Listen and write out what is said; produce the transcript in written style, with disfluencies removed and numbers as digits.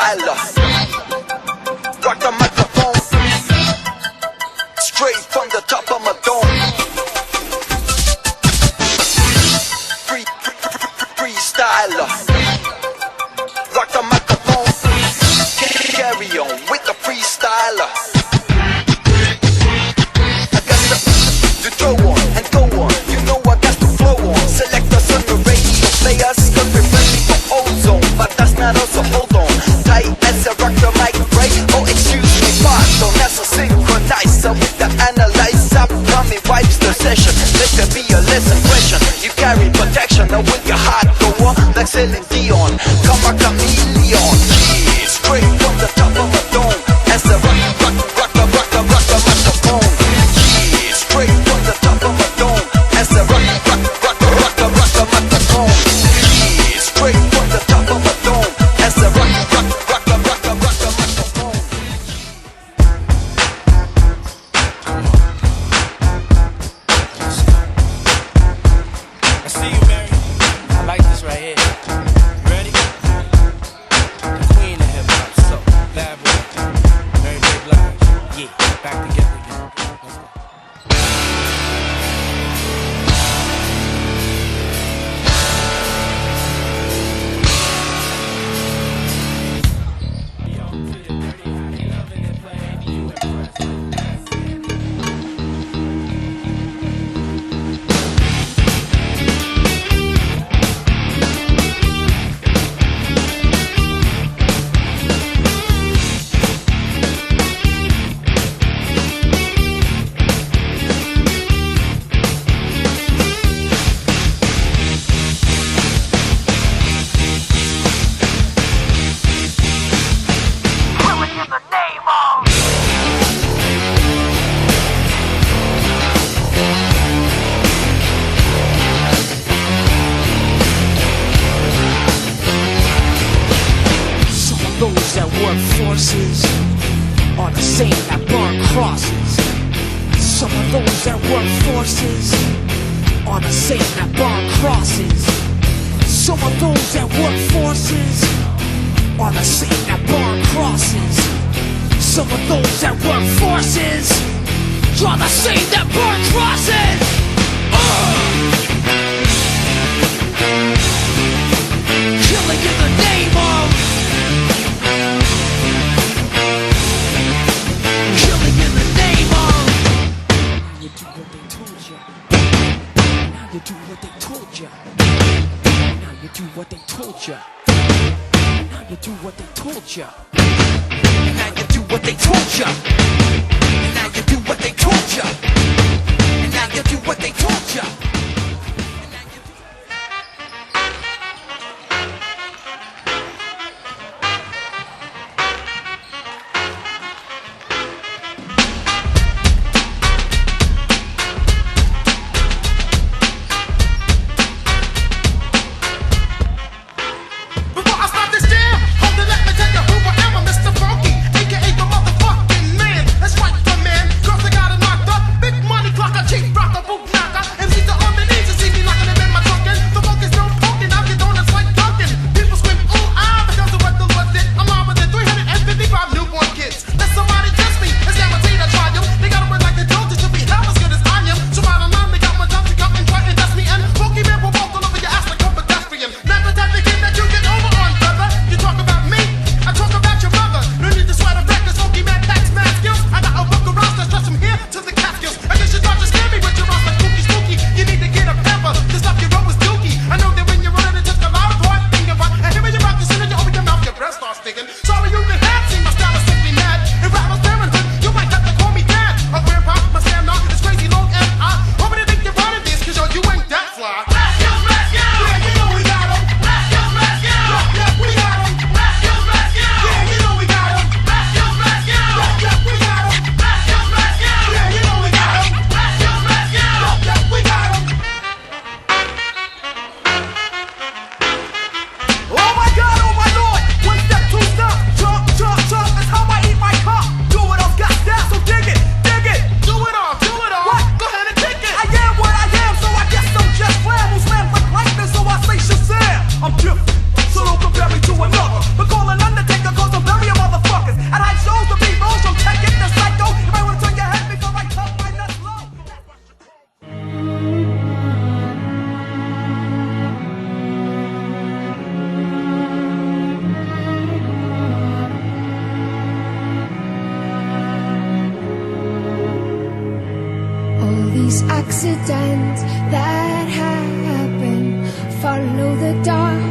freestyler. Rock the microphone, straight from the top of my dome. Freestyler. Rock the microphone, carry on with the freestyler. I got to throw on and go on. You know I got to flow on. Select us on the radio players, cause we're ready for ozone. But that's not us, so hold on. Tight as I rock the mic, right? Oh, excuse me, pardon. That's a synchronizer with the analyzer. Upcoming wipes the session. Let there be a lesson question. You carry protection, now will your heart go on? Like Celine Dion, come a chameleon. Yeah, straight from the top of a dome. As I rock the microphone. Yeah, straight from the top of a dome. As I rock the microphone. Yeah, straight from the top of a dome. As I rock the microphone. I see you, Mary. I like this right here. You ready? The queen of hip hop, so bad boy, Mary J. Blige. Yeah, back together again. Let's go. Those that work forces are the same that burn crosses. Some of those that work forces are the same that burn crosses. Some of those that work forces are the same that burn crosses. Some of those that work forces are the same that burn crosses. Killing in the name of you do what they told you. Now you do what they told you. Now you do what they told you. Now you do what they told you. Now you do what they told you. And now you do what they told you. Cheap rocker, boot knocker, MC's the accidents that happen. Follow the dark